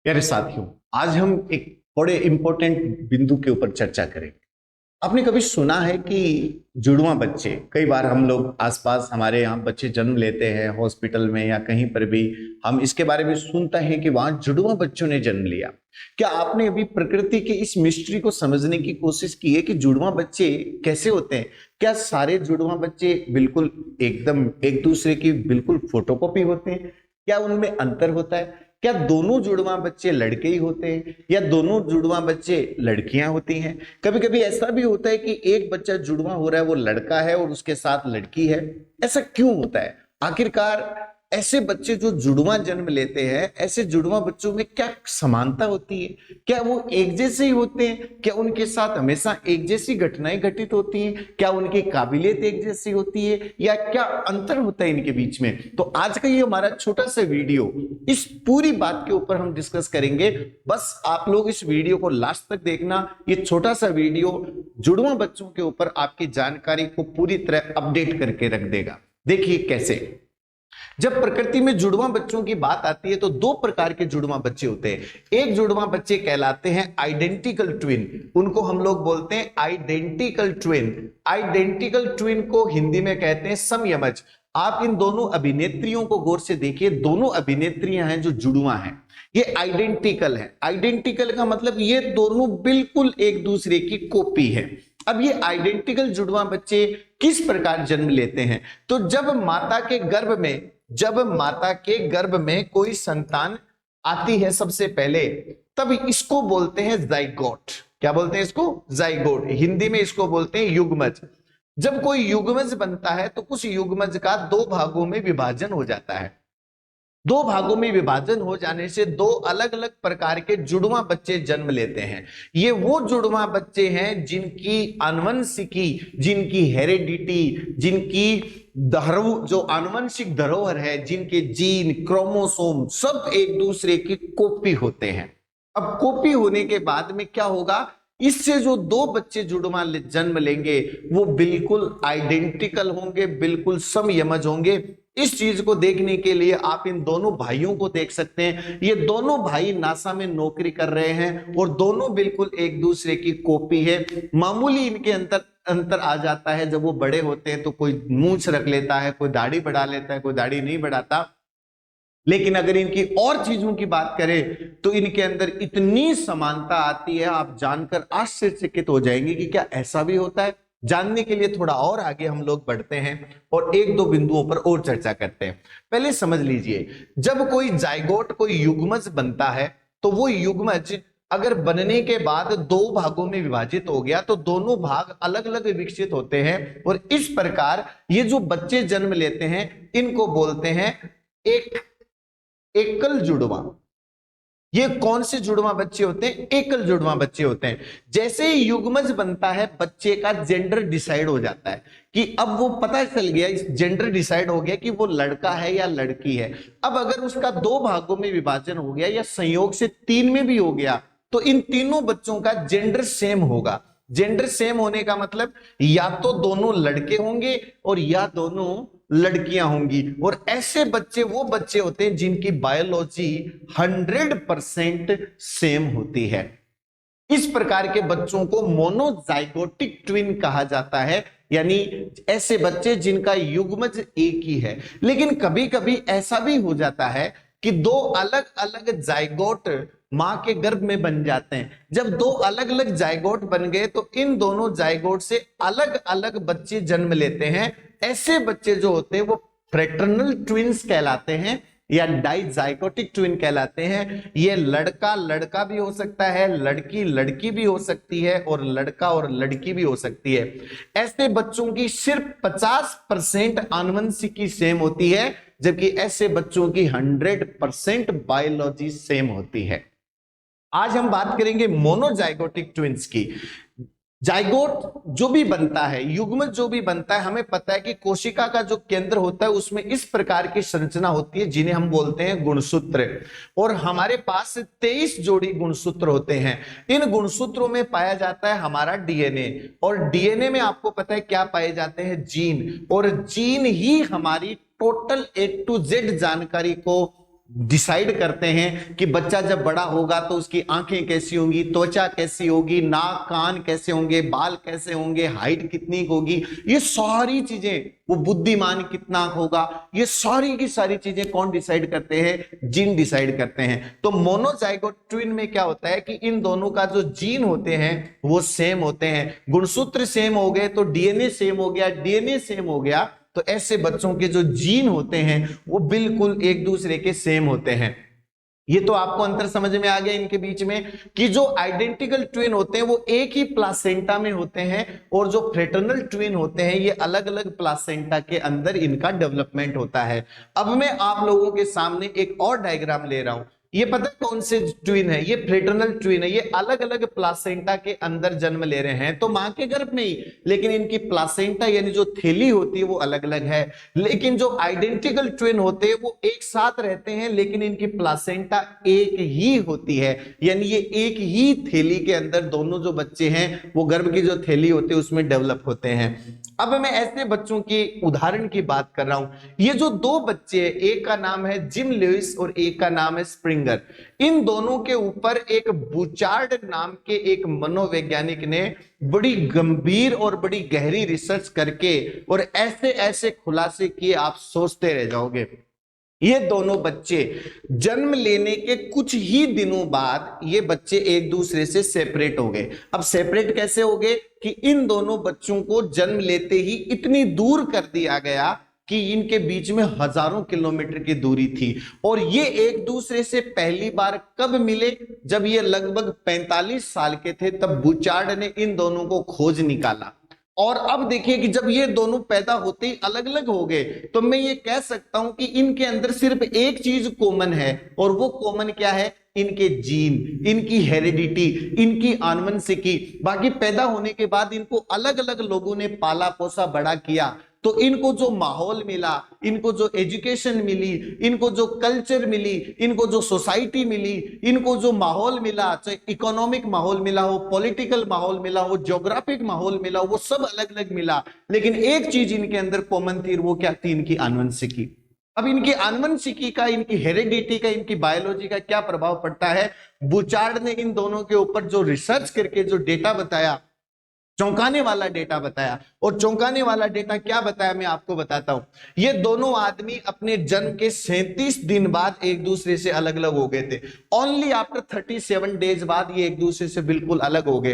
प्यारे साथियों, आज हम एक बड़े इंपॉर्टेंट बिंदु के ऊपर चर्चा करेंगे। आपने कभी सुना है कि जुड़वा बच्चे, कई बार हम लोग आसपास हमारे यहाँ बच्चे जन्म लेते हैं हॉस्पिटल में या कहीं पर भी हम इसके बारे में सुनते हैं कि वहां जुड़वा बच्चों ने जन्म लिया। क्या आपने अभी प्रकृति के इस मिस्ट्री को समझने की कोशिश की है कि जुड़वा बच्चे कैसे होते हैं? क्या सारे जुड़वा बच्चे बिल्कुल एकदम एक दूसरे की बिल्कुल फोटोकॉपी होते हैं? क्या उनमें अंतर होता है? क्या दोनों जुड़वा बच्चे लड़के ही होते हैं या दोनों जुड़वा बच्चे लड़कियां होती हैं? कभी कभी ऐसा भी होता है कि एक बच्चा जुड़वा हो रहा है वो लड़का है और उसके साथ लड़की है। ऐसा क्यों होता है? आखिरकार ऐसे बच्चे जो जुड़वा जन्म लेते हैं, ऐसे जुड़वा बच्चों में क्या समानता होती है? क्या वो एक जैसे ही होते हैं? क्या उनके साथ हमेशा एक जैसी घटनाएं घटित होती हैं? क्या उनकी काबिलियत एक जैसी होती है या क्या अंतर होता है इनके बीच में? तो आज का ये हमारा छोटा सा वीडियो इस पूरी बात के ऊपर हम डिस्कस करेंगे। बस आप लोग इस वीडियो को लास्ट तक देखना। ये छोटा सा वीडियो जुड़वा बच्चों के ऊपर आपकी जानकारी को पूरी तरह अपडेट करके रख देगा। देखिए कैसे। जब प्रकृति में जुड़वा बच्चों की बात आती है तो दो प्रकार के जुड़वा बच्चे होते हैं। एक जुड़वा बच्चे कहलाते हैं आइडेंटिकल ट्विन, उनको हम लोग बोलते हैं आइडेंटिकल ट्विन। आइडेंटिकल ट्विन को हिंदी में कहते हैं समयमज। आप इन दोनों अभिनेत्रियों को गौर से देखिए, दोनों अभिनेत्रियां हैं जो जुड़वा हैं, ये आइडेंटिकल है। आइडेंटिकल का मतलब ये दोनों बिल्कुल एक दूसरे की कॉपी है। अब ये आइडेंटिकल जुड़वा बच्चे किस प्रकार जन्म लेते हैं? तो जब माता के गर्भ में कोई संतान आती है सबसे पहले, तब इसको बोलते हैं जाइगोट। क्या बोलते हैं इसको? जाइगोट। हिंदी में इसको बोलते हैं युग्मज। जब कोई युग्मज बनता है तो उस युग्मज का दो भागों में विभाजन हो जाता है। दो भागों में विभाजन हो जाने से दो अलग अलग प्रकार के जुड़वा बच्चे जन्म लेते हैं। ये वो जुड़वा बच्चे हैं जिनकी आनुवंशिकी, जिनकी हेरिडिटी, जिनकी जो आनुवंशिक धरोहर है, जिनके जीन, क्रोमोसोम सब एक दूसरे की कॉपी होते हैं। अब कॉपी होने के बाद में क्या होगा? इससे जो दो बच्चे जुड़वा जन्म लेंगे वो बिल्कुल आइडेंटिकल होंगे, बिल्कुल समयमज होंगे। इस चीज को देखने के लिए आप इन दोनों भाइयों को देख सकते हैं। ये दोनों भाई नासा में नौकरी कर रहे हैं और दोनों बिल्कुल एक दूसरे की कॉपी है। मामूली इनके अंतर आ जाता है। जब वो बड़े होते हैं तो कोई मूंछ रख लेता है, कोई दाढ़ी बढ़ा लेता है, कोई दाढ़ी नहीं बढ़ाता। लेकिन अगर इनकी और चीजों की बात करें तो इनके अंदर इतनी समानता आती है, आप जानकर आश्चर्यचकित हो जाएंगे कि क्या ऐसा भी होता है। जानने के लिए थोड़ा और आगे हम लोग बढ़ते हैं और एक दो बिंदुओं पर और चर्चा करते हैं। पहले समझ लीजिए, जब कोई जाइगोट, कोई युग्मज बनता है तो वो युग्मज अगर बनने के बाद दो भागों में विभाजित हो गया तो दोनों भाग अलग अलग विकसित होते हैं और इस प्रकार ये जो बच्चे जन्म लेते हैं इनको बोलते हैं एकल जुड़वा। ये कौन से जुड़वा बच्चे होते हैं? एकल जुड़वा बच्चे होते हैं। जैसे ही युग्मज बनता है बच्चे का जेंडर डिसाइड हो जाता है कि अब वो पता चल गया, इस जेंडर डिसाइड हो गया कि वो लड़का है या लड़की है। अब अगर उसका दो भागों में विभाजन हो गया या संयोग से तीन में भी हो गया तो इन तीनों बच्चों का जेंडर सेम होगा। जेंडर सेम होने का मतलब या तो दोनों लड़के होंगे और या दोनों लड़कियां होंगी। और ऐसे बच्चे वो बच्चे होते हैं जिनकी बायोलॉजी 100% सेम होती है। इस प्रकार के बच्चों को मोनोजाइगोटिक ट्विन कहा जाता है, यानी ऐसे बच्चे जिनका युग्मज एक ही है। लेकिन कभी कभी ऐसा भी हो जाता है कि दो अलग अलग जाइगोट मां के गर्भ में बन जाते हैं। जब दो अलग अलग जाइगोट बन गए तो इन दोनों जाइगोट से अलग अलग बच्चे जन्म लेते हैं। ऐसे बच्चे जो होते हैं वो फ्रेटर्नल ट्विन्स कहलाते हैं या डाइजाइगोटिक ट्विन कहलाते हैं। ये लड़का लड़का भी हो सकता है, लड़की लड़की भी हो सकती है और लड़का और लड़की भी हो सकती है। ऐसे बच्चों की सिर्फ 50% आनुवंशिकी सेम होती है, जबकि ऐसे बच्चों की 100% बायोलॉजी सेम होती है। आज हम बात करेंगे मोनोजाइगोटिक ट्विन्स की। जाइगोट जो भी बनता है, युग्मज जो भी बनता है, हमें पता है कि कोशिका का जो केंद्र होता है उसमें इस प्रकार की संरचना होती है जिन्हें हम बोलते हैं गुणसूत्र। और हमारे पास 23 जोड़ी गुणसूत्र होते हैं। इन गुणसूत्रों में पाया जाता है हमारा डीएनए, और डीएनए में आपको पता है क्या पाए जाते हैं? जीन। और जीन ही हमारी टोटल A to Z जानकारी को डिसाइड करते हैं कि बच्चा जब बड़ा होगा तो उसकी आंखें कैसी होंगी, त्वचा कैसी होगी, नाक कान कैसे होंगे, बाल कैसे होंगे, हाइट कितनी होगी, ये सारी चीजें, वो बुद्धिमान कितना होगा, ये सारी की सारी चीजें कौन डिसाइड करते हैं? जीन डिसाइड करते हैं। तो मोनोजाइगोट ट्विन में क्या होता है कि इन दोनों का जो जीन होते हैं वो सेम होते हैं, गुणसूत्र सेम हो गए तो डीएनए सेम हो गया, डीएनए सेम हो गया तो ऐसे बच्चों के जो जीन होते हैं वो बिल्कुल एक दूसरे के सेम होते हैं। ये तो आपको अंतर समझ में आ गया इनके बीच में कि जो आइडेंटिकल ट्विन होते हैं वो एक ही प्लासेंटा में होते हैं और जो फ्रेटर्नल ट्विन होते हैं ये अलग अलग प्लासेंटा के अंदर इनका डेवलपमेंट होता है। अब मैं आप लोगों के सामने एक और डायग्राम ले रहा हूं। ये पता है कौन से ट्विन है? ये फ्रेटर्नल ट्विन है। ये अलग अलग प्लासेंटा के अंदर जन्म ले रहे हैं, तो मां के गर्भ में ही, लेकिन इनकी प्लासेंटा यानी जो थैली होती है वो अलग अलग है। लेकिन जो आइडेंटिकल ट्विन होते हैं वो एक साथ रहते हैं लेकिन इनकी प्लासेंटा एक ही होती है, यानी ये एक ही थैली के अंदर दोनों जो बच्चे हैं वो गर्भ की जो थैली होती है उसमें डेवलप होते हैं। अब मैं ऐसे बच्चों की उदाहरण की बात कर रहा हूं। ये जो दो बच्चे, एक का नाम है जिम लुइस और एक का नाम है स्प्रिंगर, इन दोनों के ऊपर एक बुचार्ड नाम के एक मनोवैज्ञानिक ने बड़ी गंभीर और बड़ी गहरी रिसर्च करके और ऐसे ऐसे खुलासे किए आप सोचते रह जाओगे। ये दोनों बच्चे जन्म लेने के कुछ ही दिनों बाद ये बच्चे एक दूसरे से सेपरेट हो गए। अब सेपरेट कैसे हो गए कि इन दोनों बच्चों को जन्म लेते ही इतनी दूर कर दिया गया कि इनके बीच में हजारों किलोमीटर की दूरी थी। और ये एक दूसरे से पहली बार कब मिले? जब ये लगभग 45 साल के थे, तब बुचार्ड ने इन दोनों को खोज निकाला। और अब देखिए कि जब ये दोनों पैदा होते ही अलग अलग हो गए, तो मैं ये कह सकता हूं कि इनके अंदर सिर्फ एक चीज कॉमन है, और वो कॉमन क्या है? इनके जीन, इनकी हेरिडिटी, इनकी आनुवंशिकी। बाकी पैदा होने के बाद इनको अलग अलग लोगों ने पाला पोसा बड़ा किया, तो इनको जो माहौल मिला, इनको जो एजुकेशन मिली, इनको जो कल्चर मिली, इनको जो सोसाइटी मिली, इनको जो माहौल मिला, चाहे इकोनॉमिक माहौल मिला हो, पॉलिटिकल माहौल मिला हो, ज्योग्राफिक माहौल मिला हो, वो सब अलग अलग मिला। लेकिन एक चीज इनके अंदर कॉमन थी, वो क्या थी? इनकी आनुवंशिकी। अब इनकी आनुवंशिकी का, इनकी हेरिडिटी का, इनकी बायोलॉजी का क्या प्रभाव पड़ता है? बुचार्ड ने इन दोनों के ऊपर जो रिसर्च करके जो डेटा बताया, चौंकाने वाला डेटा बताया। और चौंकाने वाला डेटा क्या बताया मैं आपको बताता हूं। ये दोनों आदमी अपने जन्म के 37 दिन बाद एक दूसरे से अलग अलग हो गए थे। ओनली आफ्टर 37 डेज बाद ये एक दूसरे से बिल्कुल अलग हो गए।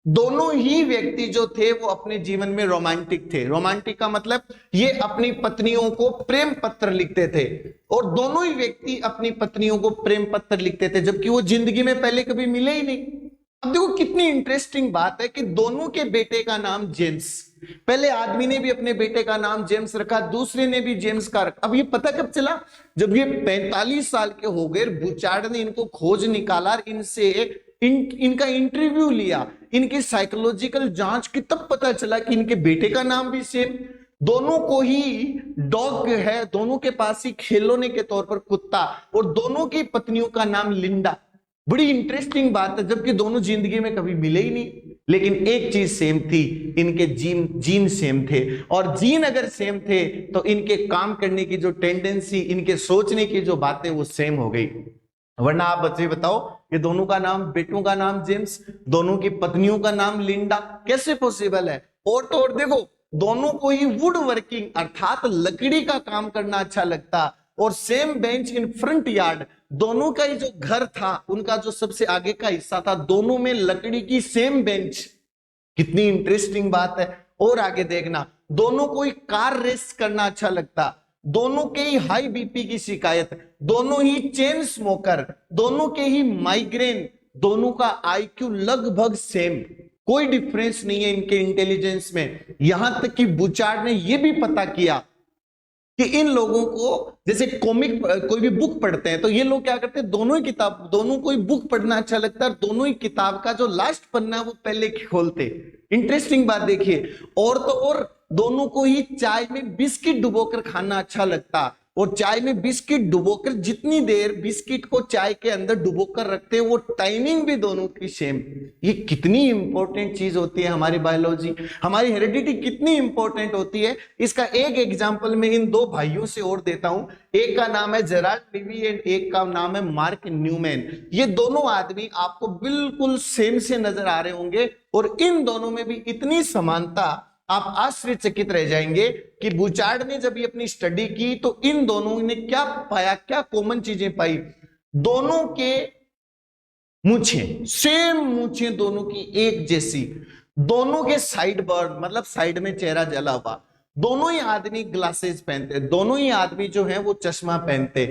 दोनों ही व्यक्ति जो थे वो अपने जीवन में रोमांटिक थे। रोमांटिक का मतलब ये अपनी पत्नियों को प्रेम पत्र लिखते थे, और दोनों ही व्यक्ति अपनी पत्नियों को प्रेम पत्र लिखते थे, जबकि वो जिंदगी में पहले कभी मिले ही नहीं। अब देखो कितनी इंटरेस्टिंग बात है कि दोनों के बेटे का नाम जेम्स, पहले आदमी ने भी अपने बेटे का नाम जेम्स रखा, दूसरे ने भी जेम्स का रखा। अब ये पता कब चला? जब ये 45 साल के हो गए, बुचार्ड ने इनको खोज निकाला, इनसे इनका इंटरव्यू लिया, इनकी साइकोलॉजिकल जांच की, तब पता चला कि इनके बेटे का नाम भी सेम, दोनों को ही डॉग है, दोनों के पास ही खिलौने के तौर पर कुत्ता, और दोनों की पत्नियों का नाम लिंडा। बड़ी इंटरेस्टिंग बात है, जबकि दोनों जिंदगी में कभी मिले ही नहीं, लेकिन एक चीज सेम थी, इनके जीन सेम थे। और जीन अगर सेम थे तो इनके काम करने की जो टेंडेंसी, इनके सोचने की जो बातें वो सेम हो गई। वरना आप बच्चे बताओ, ये दोनों का नाम, बेटों का नाम जेम्स, दोनों की पत्नियों का नाम लिंडा, कैसे पॉसिबल है? और तो और देखो, दोनों को ही वुड वर्किंग अर्थात लकड़ी का काम करना अच्छा लगता, और same bench in front yard, दोनों का ही जो घर था उनका जो सबसे आगे का हिस्सा था, दोनों में लकड़ी की सेम बेंच। कितनी इंटरेस्टिंग बात है। और आगे देखना, दोनों को ही कार रेस करना अच्छा लगता, दोनों के ही हाई बीपी की शिकायत, दोनों ही चेन स्मोकर, दोनों के ही माइग्रेन, दोनों का आईक्यू लगभग सेम, कोई डिफरेंस नहीं है इनके इंटेलिजेंस में। यहां तक कि बुचार्ड ने यह भी पता किया कि इन लोगों को, जैसे कॉमिक कोई भी बुक पढ़ते हैं तो ये लोग क्या करते हैं, दोनों ही किताब, दोनों को ही बुक पढ़ना अच्छा लगता है, दोनों ही किताब का जो लास्ट पन्ना है वो पहले खोलते। इंटरेस्टिंग बात देखिए। और तो और दोनों को ही चाय में बिस्किट डुबोकर खाना अच्छा लगता, और चाय में बिस्किट डुबोकर, जितनी देर बिस्किट को चाय के अंदर डुबोकर रखते हैं वो टाइमिंग भी दोनों की सेम। ये कितनी इंपॉर्टेंट चीज होती है हमारी बायोलॉजी, हमारी हेरिडिटी कितनी इंपॉर्टेंट होती है। इसका एक एग्जांपल मैं इन दो भाइयों से और देता हूं। एक का नाम है जेराल्ड लिवी एंड एक का नाम है मार्क न्यूमैन। ये दोनों आदमी आपको बिल्कुल सेम से नजर आ रहे होंगे और इन दोनों में भी इतनी समानता, आप आश्चर्यचकित रह जाएंगे कि बुचार्ड ने जब ये अपनी स्टडी की तो इन दोनों ने क्या पाया, क्या कॉमन चीजें पाई। दोनों के मूंछें सेम, मूंछें दोनों की एक जैसी, दोनों के साइड बर्न मतलब साइड में चेहरा जला हुआ, दोनों ही आदमी ग्लासेस पहनते, दोनों ही आदमी जो है वो चश्मा पहनते।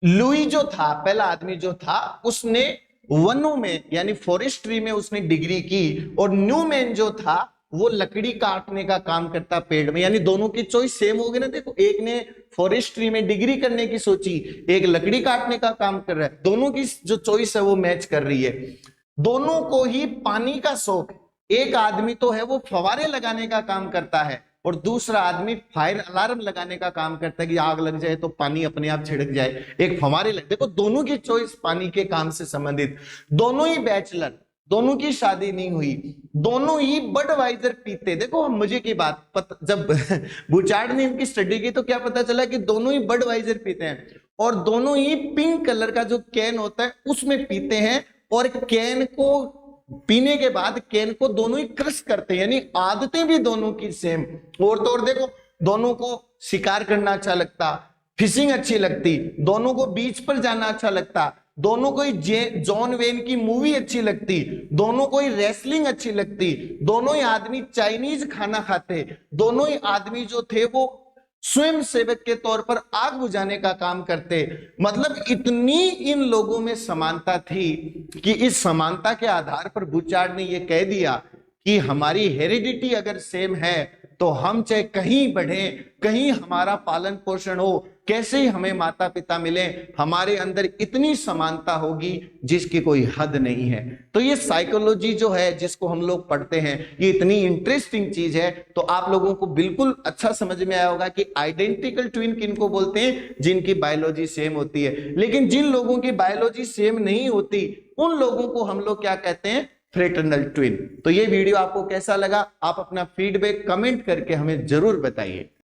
लुई जो था, पहला आदमी जो था, उसने वनों में यानी फॉरेस्ट्री में उसने डिग्री की, और न्यूमैन जो था वो लकड़ी काटने का काम करता पेड़ में। यानी दोनों की चॉइस सेम हो गई ना। देखो, एक ने फॉरेस्ट्री में डिग्री करने की सोची, एक लकड़ी काटने का काम कर रहा है, दोनों की जो चॉइस है वो मैच कर रही है। दोनों को ही पानी का शौक, एक आदमी तो है वो फवारे लगाने का काम करता है और दूसरा आदमी फायर अलार्म लगाने का काम करता है कि आग लग जाए तो पानी अपने आप छिड़क जाए, एक फवारे लग। देखो, दोनों की चॉइस पानी के काम से संबंधित, दोनों ही बैचलर, दोनों की शादी नहीं हुई, दोनों ही बडवाइजर पीते। देखो, हम मजे की बात, जब बुचार्ड ने इनकी स्टडी की तो क्या पता चला कि दोनों ही बडवाइजर पीते हैं और दोनों ही पिंक कलर का जो कैन होता है उसमें पीते हैं, और कैन को पीने के बाद कैन को दोनों ही क्रश करते हैं, यानी आदतें भी दोनों की सेम। और तो और देखो, दोनों को शिकार करना अच्छा लगता, फिशिंग अच्छी लगती, दोनों को बीच पर जाना अच्छा लगता, दोनों को ही जॉन वेन की मूवी अच्छी लगती, दोनों को ही रेसलिंग अच्छी लगती, दोनों ही आदमी चाइनीज खाना खाते, दोनों ही आदमी जो थे वो स्वयं सेवक के तौर पर आग बुझाने का काम करते। मतलब इतनी इन लोगों में समानता थी कि इस समानता के आधार पर बुचार्ड ने यह कह दिया कि हमारी हेरिडिटी अगर सेम है तो हम चाहे कहीं बढ़े, कहीं हमारा पालन पोषण हो, कैसे ही हमें माता पिता मिले, हमारे अंदर इतनी समानता होगी जिसकी कोई हद नहीं है। तो ये साइकोलॉजी जो है जिसको हम लोग पढ़ते हैं, ये इतनी इंटरेस्टिंग चीज है। तो आप लोगों को बिल्कुल अच्छा समझ में आया होगा कि आइडेंटिकल ट्विन किनको बोलते हैं, जिनकी बायोलॉजी सेम होती है। लेकिन जिन लोगों की बायोलॉजी सेम नहीं होती उन लोगों को हम लोग क्या कहते हैं, फ्रेटर्नल ट्विन। तो ये वीडियो आपको कैसा लगा, आप अपना फीडबैक कमेंट करके हमें जरूर बताइए।